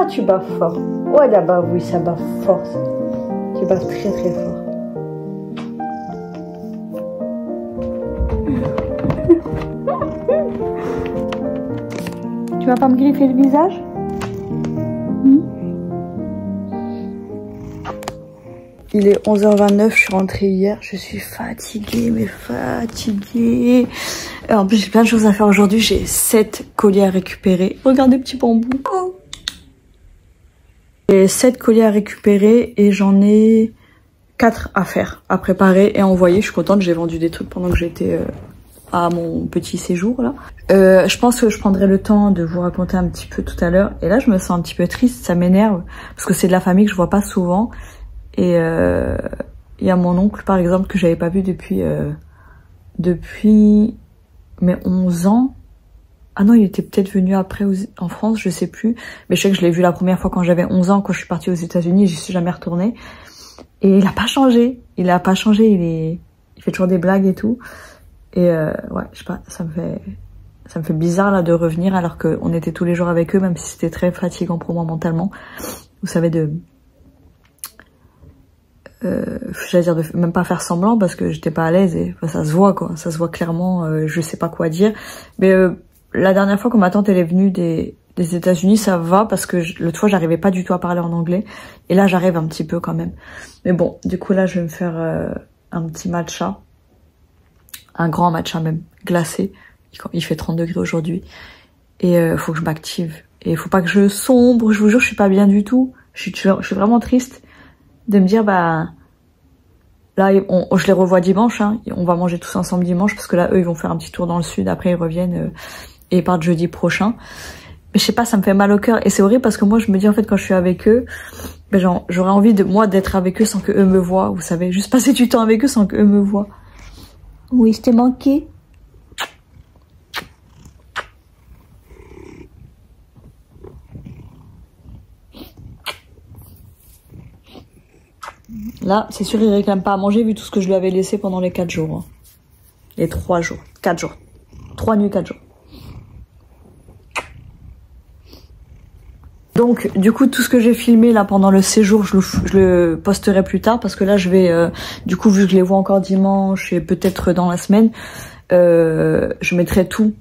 tu baves fort. Ouais, là-bas, oui, ça bave fort. Ça. Tu baves très très fort. Tu vas pas me griffer le visage? Il est 11h29, je suis rentrée hier, je suis fatiguée, mais fatiguée. En plus, j'ai plein de choses à faire aujourd'hui, j'ai 7 colis à récupérer. Regardez, petit bambou. Oh. J'ai 7 colis à récupérer et j'en ai 4 à faire, à préparer et à envoyer. Je suis contente, j'ai vendu des trucs pendant que j'étais à mon petit séjour là. Je pense que je prendrai le temps de vous raconter un petit peu tout à l'heure. Et là, je me sens un petit peu triste, ça m'énerve, parce que c'est de la famille que je vois pas souvent. Et il y a mon oncle par exemple que j'avais pas vu depuis mes 11 ans. Ah non, il était peut-être venu après en France, je sais plus. Mais je sais que je l'ai vu la première fois quand j'avais 11 ans, quand je suis partie aux États-Unis, j'y suis jamais retournée. Et il a pas changé. Il a pas changé, il fait toujours des blagues et tout. Et ouais, je sais pas, ça me fait bizarre là de revenir alors qu'on était tous les jours avec eux, même si c'était très fatigant pour moi mentalement. Vous savez, j'allais dire de même pas faire semblant parce que j'étais pas à l'aise et enfin, ça se voit quoi, ça se voit clairement, je sais pas quoi dire. Mais la dernière fois que ma tante elle est venue des États-Unis, ça va parce que l'autre fois j'arrivais pas du tout à parler en anglais et là j'arrive un petit peu quand même. Mais bon, du coup là je vais me faire un petit matcha, un grand matcha même glacé. Il fait 30 degrés aujourd'hui et faut que je m'active et faut pas que je sombre. Je vous jure, je suis pas bien du tout. Je suis vraiment triste de me dire bah là je les revois dimanche, hein, on va manger tous ensemble dimanche parce que là eux ils vont faire un petit tour dans le sud, après ils reviennent et ils partent jeudi prochain. Mais je sais pas, ça me fait mal au cœur et c'est horrible parce que moi je me dis en fait quand je suis avec eux, ben genre j'aurais envie de moi d'être avec eux sans que eux me voient, vous savez, juste passer du temps avec eux sans que eux me voient. Oui, je t'ai manqué. Là, c'est sûr, il réclame pas à manger vu tout ce que je lui avais laissé pendant les 4 jours. Hein. Les 3 jours. 4 jours. 3 nuits, 4 jours. Donc, du coup, tout ce que j'ai filmé là pendant le séjour, je le posterai plus tard parce que là, je vais, du coup, vu que je les vois encore dimanche et peut-être dans la semaine, je mettrai tout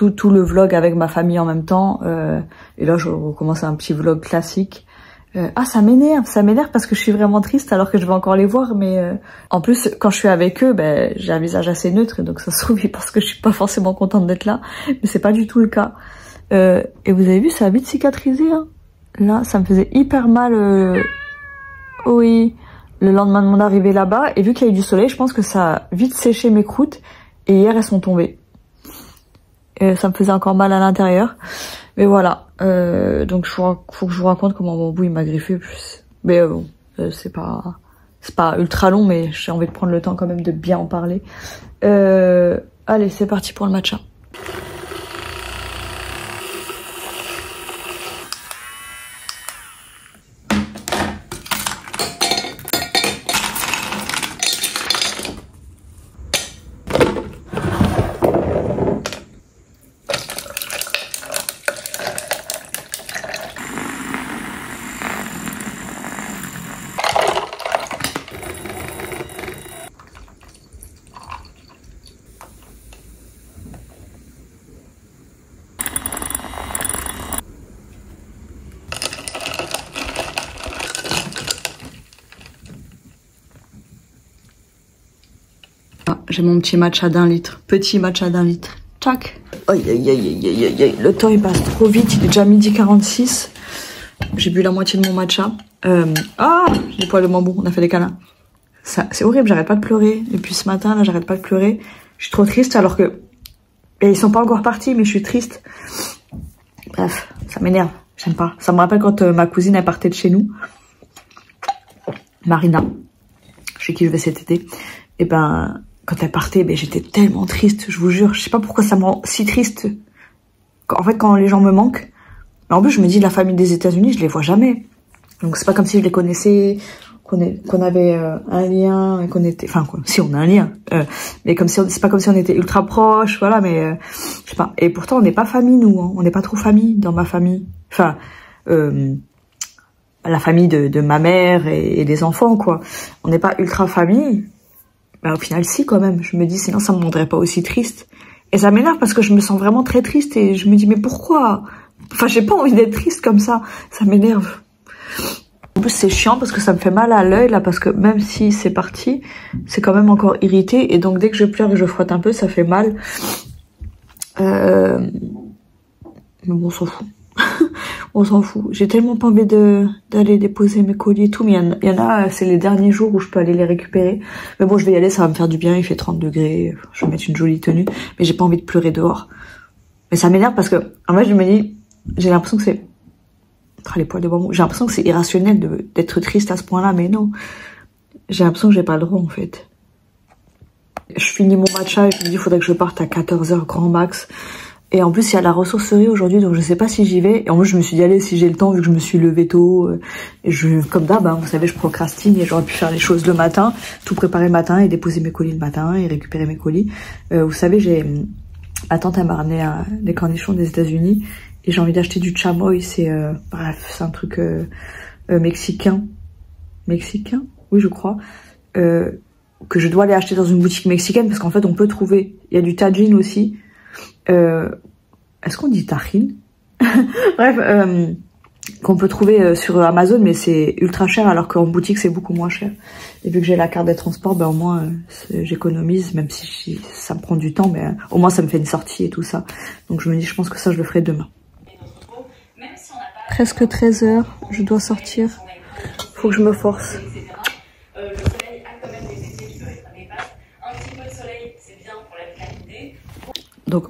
le vlog avec ma famille en même temps. Et là, je recommence un petit vlog classique. Ah, ça m'énerve parce que je suis vraiment triste alors que je vais encore les voir, mais en plus quand je suis avec eux, ben j'ai un visage assez neutre, donc ça se trouve ils pensent que je suis pas forcément contente d'être là, mais c'est pas du tout le cas. Et vous avez vu, ça a vite cicatrisé, hein. Là, ça me faisait hyper mal, oui, le lendemain de mon arrivée là-bas, et vu qu'il y a eu du soleil, je pense que ça a vite séché mes croûtes, et hier elles sont tombées. Et ça me faisait encore mal à l'intérieur. Mais voilà, donc faut que je vous raconte comment mon bout il m'a griffé. Mais bon, c'est pas ultra long, mais j'ai envie de prendre le temps quand même de bien en parler. Allez, c'est parti pour le matcha. J'ai mon petit matcha d'1 litre. Petit matcha d'1 litre. Tac. Aïe, aïe, aïe, aïe, aïe, aïe. Le temps, il passe trop vite. Il est déjà 12h46. J'ai bu la moitié de mon matcha. Ah, j'ai des poils de bambou. On a fait des câlins. C'est horrible. J'arrête pas de pleurer. Depuis ce matin, là, j'arrête pas de pleurer. Je suis trop triste alors que... Et ils sont pas encore partis, mais je suis triste. Bref, ça m'énerve. J'aime pas. Ça me rappelle quand ma cousine, elle partait de chez nous. Marina. Chez qui je vais cet été. Et ben... Quand elle partait, ben j'étais tellement triste, je vous jure. Je sais pas pourquoi ça me rend si triste. En fait, quand les gens me manquent. Mais en plus, je me dis, la famille des États-Unis, je les vois jamais. Donc, c'est pas comme si je les connaissais, qu'on avait un lien, et qu'on était... Enfin, quoi, si, on a un lien. Mais comme si c'est pas comme si on était ultra proches, voilà, mais... je sais pas. Et pourtant, on n'est pas famille, nous. Hein. On n'est pas trop famille dans ma famille. Enfin, la famille de ma mère et des enfants, quoi. On n'est pas ultra famille. Bah, au final, si, quand même. Je me dis, sinon, ça me rendrait pas aussi triste. Et ça m'énerve parce que je me sens vraiment très triste et je me dis, mais pourquoi? Enfin, j'ai pas envie d'être triste comme ça. Ça m'énerve. En plus, c'est chiant parce que ça me fait mal à l'œil, là, parce que même si c'est parti, c'est quand même encore irrité. Et donc, dès que je pleure et que je frotte un peu, ça fait mal. Mais bon, on s'en fout. On s'en fout. J'ai tellement pas envie d'aller déposer mes colis et tout, mais il y en a, c'est les derniers jours où je peux aller les récupérer. Mais bon, je vais y aller, ça va me faire du bien, il fait 30 degrés, je vais mettre une jolie tenue, mais j'ai pas envie de pleurer dehors. Mais ça m'énerve parce que, en fait, je me dis, j'ai l'impression que c'est, les poils de bambou, j'ai l'impression que c'est irrationnel d'être triste à ce point-là, mais non. J'ai l'impression que j'ai pas le droit, en fait. Je finis mon matcha et je me dis, il faudrait que je parte à 14h grand max. Et en plus, il y a la ressourcerie aujourd'hui, donc je sais pas si j'y vais. Et en plus, je me suis dit, allez, si j'ai le temps, vu que je me suis levée tôt, et comme d'hab, hein, vous savez, je procrastine et j'aurais pu faire les choses le matin, tout préparer le matin et déposer mes colis le matin et récupérer mes colis. Vous savez, ma tante, elle m'a ramené des cornichons des États-Unis et j'ai envie d'acheter du chamoy. Bref, c'est un truc mexicain. Mexicain? Oui, je crois. Que je dois aller acheter dans une boutique mexicaine parce qu'en fait, on peut trouver. Il y a du tajin aussi. Est-ce qu'on dit tahine? Bref, qu'on peut trouver sur Amazon, mais c'est ultra cher alors qu'en boutique c'est beaucoup moins cher. Et vu que j'ai la carte des transports, ben au moins j'économise, même si ça me prend du temps, mais au moins ça me fait une sortie et tout ça. Donc je me dis, je pense que ça je le ferai demain. Presque 13h, je dois sortir. Faut que je me force. Donc,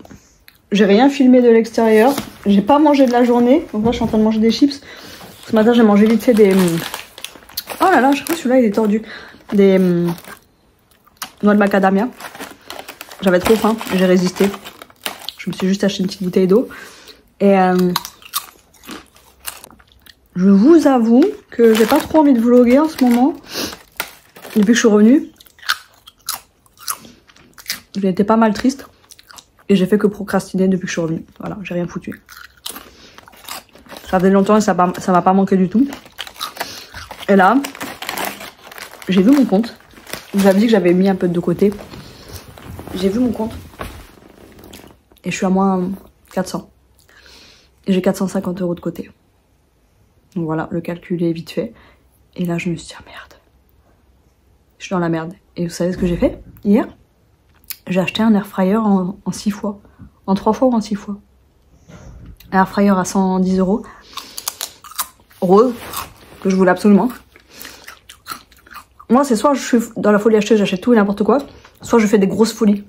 j'ai rien filmé de l'extérieur. J'ai pas mangé de la journée. Donc là, je suis en train de manger des chips. Ce matin, j'ai mangé vite fait des... Oh là là, je crois que celui-là, il est tordu. Des noix de macadamia. J'avais trop faim, j'ai résisté. Je me suis juste acheté une petite bouteille d'eau. Et je vous avoue que j'ai pas trop envie de vlogger en ce moment. Depuis que je suis revenue. J'ai été pas mal triste. Et j'ai fait que procrastiner depuis que je suis revenue. Voilà, j'ai rien foutu. Ça faisait longtemps et ça m'a pas manqué du tout. Et là, j'ai vu mon compte. Je vous avais dit que j'avais mis un peu de côté. J'ai vu mon compte. Et je suis à moins 400. Et j'ai 450 € de côté. Donc voilà, le calcul est vite fait. Et là, je me suis dit, ah merde. Je suis dans la merde. Et vous savez ce que j'ai fait hier? J'ai acheté un air fryer en 6 fois. En 3 fois ou en 6 fois. Un air fryer à 110 €. Rose. Que je voulais absolument. Moi, c'est soit je suis dans la folie achetée, j'achète tout et n'importe quoi. Soit je fais des grosses folies.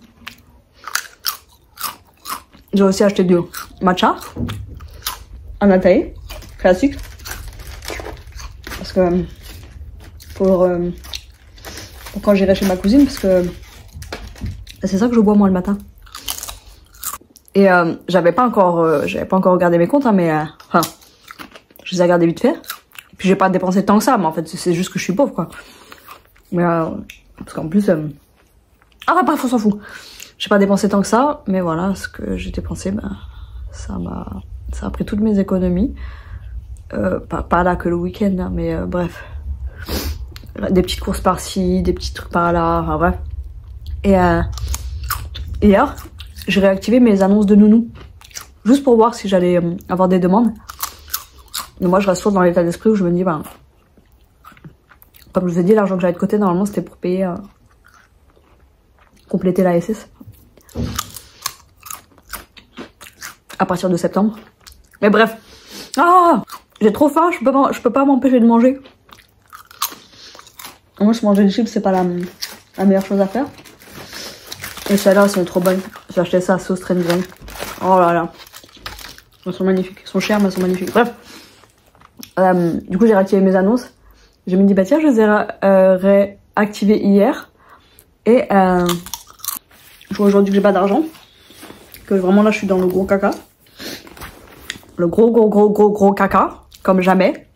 J'ai aussi acheté du matcha. Un latte. Classique. Parce que... pour quand j'irai chez ma cousine, parce que... c'est ça que je bois moi le matin. Et j'avais pas encore regardé mes comptes, hein, mais enfin, je les ai regardés vite fait. Et puis j'ai pas dépensé tant que ça, mais en fait c'est juste que je suis pauvre quoi. Mais parce qu'en plus, ah bah bref on s'en fout. J'ai pas dépensé tant que ça, mais voilà ce que j'ai dépensé, ben ça a pris toutes mes économies. Pas là que le week-end, hein, mais bref, des petites courses par-ci, des petits trucs par-là, enfin bref. Et hier, j'ai réactivé mes annonces de nounou. Juste pour voir si j'allais avoir des demandes. Mais moi, je reste toujours dans l'état d'esprit où je me dis, ben, comme je vous ai dit, l'argent que j'avais de côté, normalement, c'était pour payer, compléter la SS. À partir de septembre. Mais bref. Ah, j'ai trop faim, je peux pas m'empêcher de manger. Moi, je manger des chips, c'est pas la meilleure chose à faire. Et celles-là, elles sont trop bonnes. J'ai acheté ça à sauce Trenzen. Oh là là. Elles sont magnifiques. Elles sont chères, mais elles sont magnifiques. Bref. Du coup, j'ai réactivé mes annonces. Je me dis, bah tiens, je les ai réactivées hier. Et je vois aujourd'hui que j'ai pas d'argent. Que vraiment là, je suis dans le gros caca. Le gros caca. Comme jamais.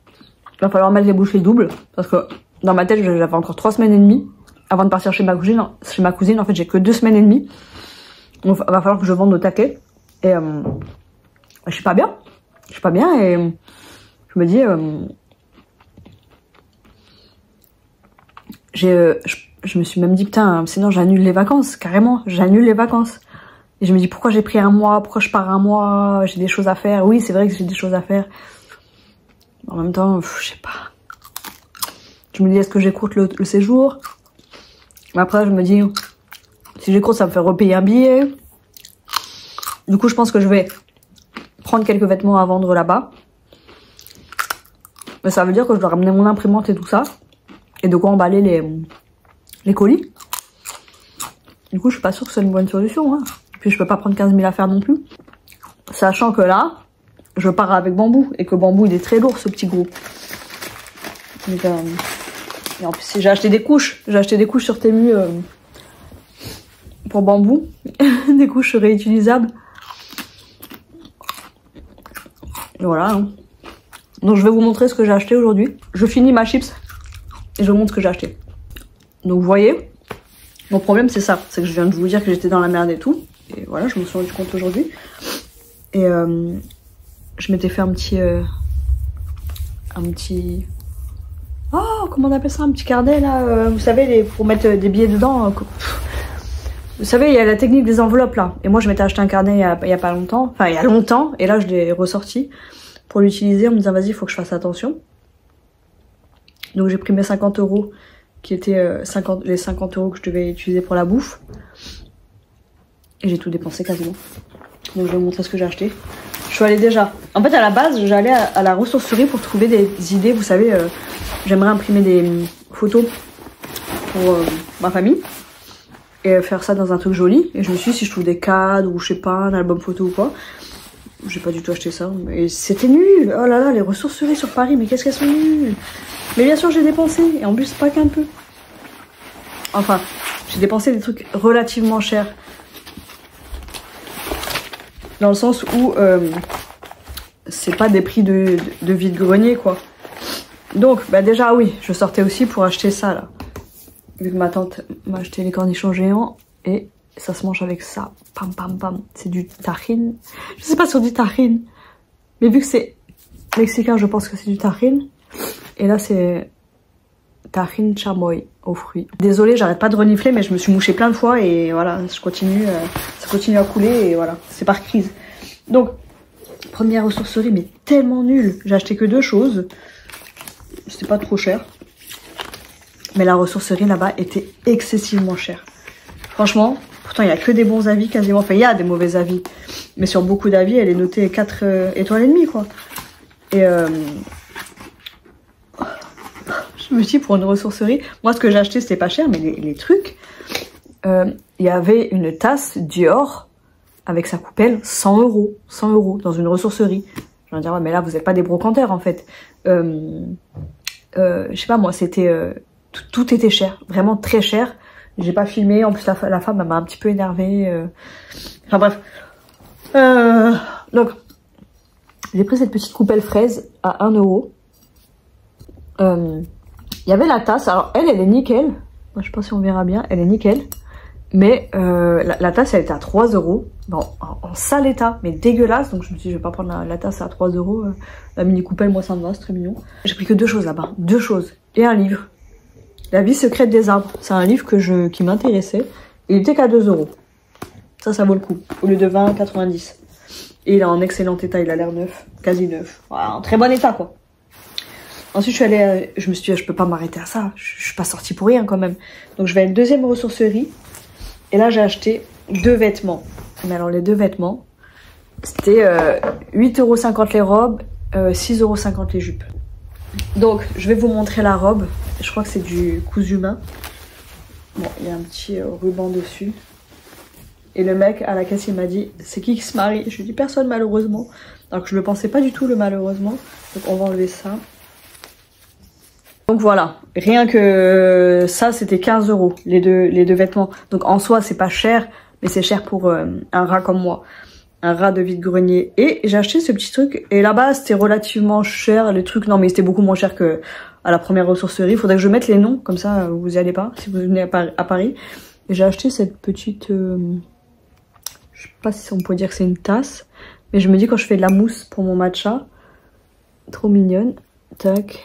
Il va falloir mettre les bouchées doubles. Parce que dans ma tête, j'avais encore 3 semaines et demie. Avant de partir chez ma cousine, en fait, j'ai que 2 semaines et demie. Donc, il va falloir que je vende au taquet. Et je suis pas bien. Je suis pas bien et je me dis, je me suis même dit, putain, sinon j'annule les vacances, carrément, j'annule les vacances. Et je me dis, pourquoi j'ai pris un mois, pourquoi je pars un mois, j'ai des choses à faire. Oui, c'est vrai que j'ai des choses à faire. En même temps, je sais pas. Je me dis, est-ce que j'écoute le séjour? Après, je me dis, si j'écoute, ça me fait repayer un billet. Du coup, je pense que je vais prendre quelques vêtements à vendre là-bas. Mais ça veut dire que je dois ramener mon imprimante et tout ça. Et de quoi emballer les colis. Du coup, je suis pas sûre que c'est une bonne solution. Hein. Puis je peux pas prendre 15 000 affaires non plus. Sachant que là, je pars avec Bambou. Et que Bambou, il est très lourd, ce petit gros. Donc, et en plus, j'ai acheté des couches. J'ai acheté des couches sur Temu pour Bambou. Des couches réutilisables. Et voilà. Hein. Donc je vais vous montrer ce que j'ai acheté aujourd'hui. Je finis ma chips. Et je vous montre ce que j'ai acheté. Donc vous voyez, mon problème c'est ça. C'est que je viens de vous dire que j'étais dans la merde et tout. Et voilà, je me suis rendu compte aujourd'hui. Et je m'étais fait un petit... Oh, comment on appelle ça? Un petit carnet là. Vous savez, pour mettre des billets dedans. Vous savez, il y a la technique des enveloppes là. Et moi je m'étais acheté un carnet il y a pas longtemps. Enfin, il y a longtemps. Et là je l'ai ressorti pour l'utiliser en me disant vas-y, il faut que je fasse attention. Donc j'ai pris mes 50 € qui étaient les 50 € que je devais utiliser pour la bouffe. Et j'ai tout dépensé quasiment. Donc je vais vous montrer ce que j'ai acheté. Je suis allée déjà... En fait à la base j'allais à la ressourcerie pour trouver des idées. Vous savez, j'aimerais imprimer des photos pour ma famille. Et faire ça dans un truc joli. Et je me suis dit si je trouve des cadres ou je sais pas, un album photo ou quoi. J'ai pas du tout acheté ça. Mais c'était nul. Oh là là, les ressourceries sur Paris, mais qu'est-ce qu'elles sont nulles. Mais bien sûr j'ai dépensé. Et en plus pas qu'un peu. Enfin, j'ai dépensé des trucs relativement chers. Dans le sens où c'est pas des prix de vide-grenier quoi. Donc bah déjà oui, je sortais aussi pour acheter ça là. Vu que ma tante m'a acheté les cornichons géants et ça se mange avec ça. Pam pam pam. C'est du tahine. Je sais pas sur du tahine. Mais vu que c'est mexicain, je pense que c'est du tahine. Et là c'est tahine chamoy aux fruits. Désolée, j'arrête pas de renifler mais je me suis mouchée plein de fois et voilà, je continue, ça continue à couler et voilà, c'est par crise. Donc, première ressourcerie mais tellement nulle. J'ai acheté que 2 choses. C'était pas trop cher. Mais la ressourcerie là-bas était excessivement chère. Franchement, pourtant il n'y a que des bons avis quasiment. Enfin, il y a des mauvais avis. Mais sur beaucoup d'avis, elle est notée 4 étoiles et demie quoi. Et je me dis pour une ressourcerie, moi ce que j'ai acheté c'était pas cher, mais les trucs, il y avait une tasse Dior avec sa coupelle 100 €. 100 € dans une ressourcerie. Je vais dire, ouais, mais là vous n'êtes pas des brocanteurs en fait. Je sais pas moi, c'était... tout était cher, vraiment très cher. J'ai pas filmé, en plus la femme m'a un petit peu énervée. Enfin bref. Donc, j'ai pris cette petite coupelle fraise à 1 €. Il y avait la tasse, alors elle est nickel. Moi, je sais pas si on verra bien, elle est nickel. Mais la tasse, elle était à 3 €. Bon, en sale état, mais dégueulasse. Donc je me suis dit, je vais pas prendre la tasse à 3 €. La mini coupelle, moi ça me va, c'est très mignon. J'ai pris que 2 choses là-bas, 2 choses. Et un livre. La vie secrète des arbres. C'est un livre qui m'intéressait. Il était qu'à 2 €. Ça vaut le coup. Au lieu de 20,90. Et il est en excellent état, il a l'air neuf. Quasi neuf. Voilà, en très bon état quoi. Ensuite, je me suis dit, je peux pas m'arrêter à ça. Je suis pas sortie pour rien quand même. Donc je vais à une deuxième ressourcerie. Et là, j'ai acheté 2 vêtements. Mais alors, les 2 vêtements, c'était 8,50 € les robes, 6,50 € les jupes. Donc, je vais vous montrer la robe. Je crois que c'est du cousu main. Bon, il y a un petit ruban dessus. Et le mec à la caisse, il m'a dit, c'est qui se marie? Je lui ai dit, personne malheureusement. Alors que je ne le pensais pas du tout, le malheureusement. Donc, on va enlever ça. Donc voilà, rien que ça, c'était 15 €, les deux vêtements. Donc en soi, c'est pas cher, mais c'est cher pour un rat comme moi. Un rat de vide-grenier. Et j'ai acheté ce petit truc. Et là-bas, c'était relativement cher. Les trucs, non, mais c'était beaucoup moins cher que à la première ressourcerie. Il faudrait que je mette les noms, comme ça, vous y allez pas, si vous venez à Paris. Et j'ai acheté cette petite... je sais pas si on peut dire que c'est une tasse. Mais je me dis, quand je fais de la mousse pour mon matcha, trop mignonne. Tac.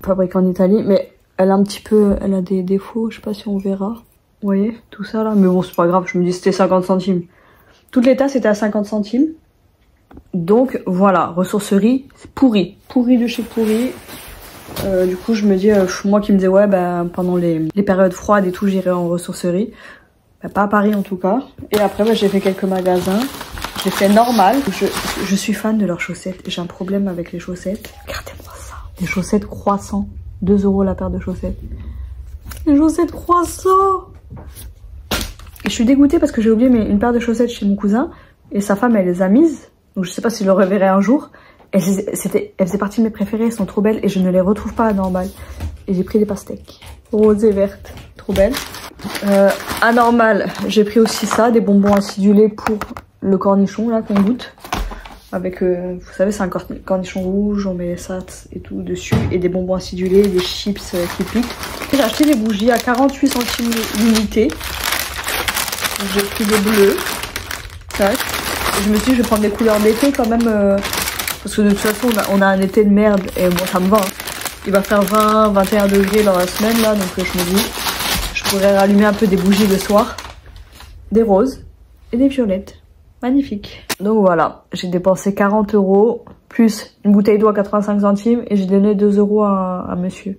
Fabriquée en Italie. Mais Elle a un petit peu, elle a des défauts, je sais pas si on verra. Vous voyez, tout ça là. Mais bon, c'est pas grave, je me dis c'était 50 centimes. Toutes les tasses étaient à 50 centimes. Donc voilà, ressourcerie, c'est pourri. Pourri de chez pourri. Du coup, je me dis, moi qui me disais, ouais, ben, pendant les périodes froides et tout, j'irai en ressourcerie. Ben, pas à Paris en tout cas. Et après, ben, j'ai fait quelques magasins. J'ai fait normal. Je suis fan de leurs chaussettes. J'ai un problème avec les chaussettes. Regardez-moi ça. Des chaussettes croissants. 2 € la paire de chaussettes. Des chaussettes croissants. Et je suis dégoûtée parce que j'ai oublié une paire de chaussettes chez mon cousin. Et sa femme, elle les a mises. Donc je sais pas si je le reverrai un jour. Elles faisaient partie de mes préférées. Elles sont trop belles. Et je ne les retrouve pas à normal. Et j'ai pris des pastèques. Roses et vertes. Trop belles. À normal, j'ai pris aussi ça. Des bonbons acidulés pour le cornichon là qu'on goûte. Avec, vous savez, c'est un cornichon rouge. On met ça et tout dessus. Et des bonbons acidulés. Des chips qui piquent. J'ai acheté des bougies à 48 centimes l'unité. J'ai pris des bleus. Tac. Je me suis dit, je vais prendre des couleurs d'été quand même. Parce que de toute façon, on a un été de merde. Et bon, ça me va. Hein. Il va faire 20, 21 degrés dans la semaine là. Donc je me dis, je pourrais rallumer un peu des bougies le soir. Des roses et des violettes. Magnifique. Donc voilà, j'ai dépensé 40 € plus une bouteille d'eau à 85 centimes. Et j'ai donné 2 € à monsieur.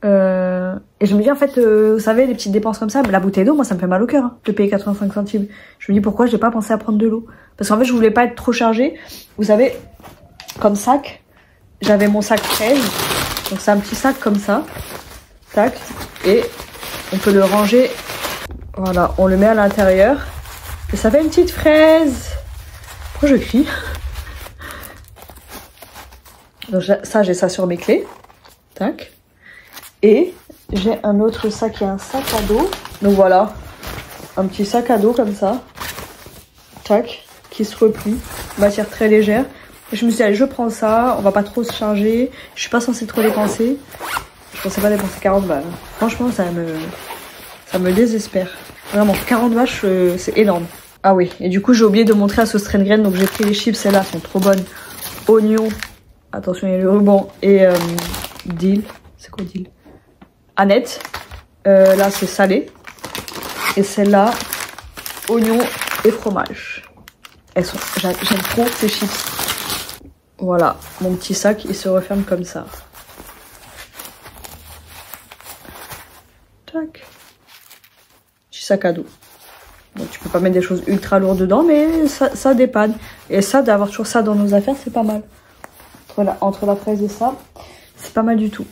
Et je me dis en fait, vous savez, les petites dépenses comme ça, mais la bouteille d'eau, moi ça me fait mal au cœur hein, de payer 85 centimes. Je me dis pourquoi j'ai pas pensé à prendre de l'eau. Parce qu'en fait je voulais pas être trop chargée. Vous savez, comme sac, j'avais mon sac fraise. Donc c'est un petit sac comme ça. Tac. Et on peut le ranger. Voilà, on le met à l'intérieur. Et ça fait une petite fraise. Pourquoi je crie? Donc ça, j'ai ça sur mes clés. Tac. Et j'ai un autre sac qui est un sac à dos. Donc voilà, un petit sac à dos comme ça. Tac, qui se replie. Matière très légère. Et je me suis dit, allez, je prends ça. On va pas trop se charger. Je suis pas censée trop dépenser. Je pensais pas dépenser 40 balles. Franchement, ça me désespère. Vraiment, 40 balles, c'est énorme. Ah oui, et du coup, j'ai oublié de montrer à ce Strengren. Donc j'ai pris les chips, celles-là sont trop bonnes. Oignon. Attention, il y a le ruban. Et dill. C'est quoi dill? Annette, là c'est salé. Et celle-là, oignon et fromage. Elles sont, j'aime trop ces chips. Voilà, mon petit sac, il se referme comme ça. Tac. Petit sac à dos. Bon, tu peux pas mettre des choses ultra lourdes dedans, mais ça dépanne. Et ça, d'avoir toujours ça dans nos affaires, c'est pas mal. Entre la fraise et ça, c'est pas mal du tout.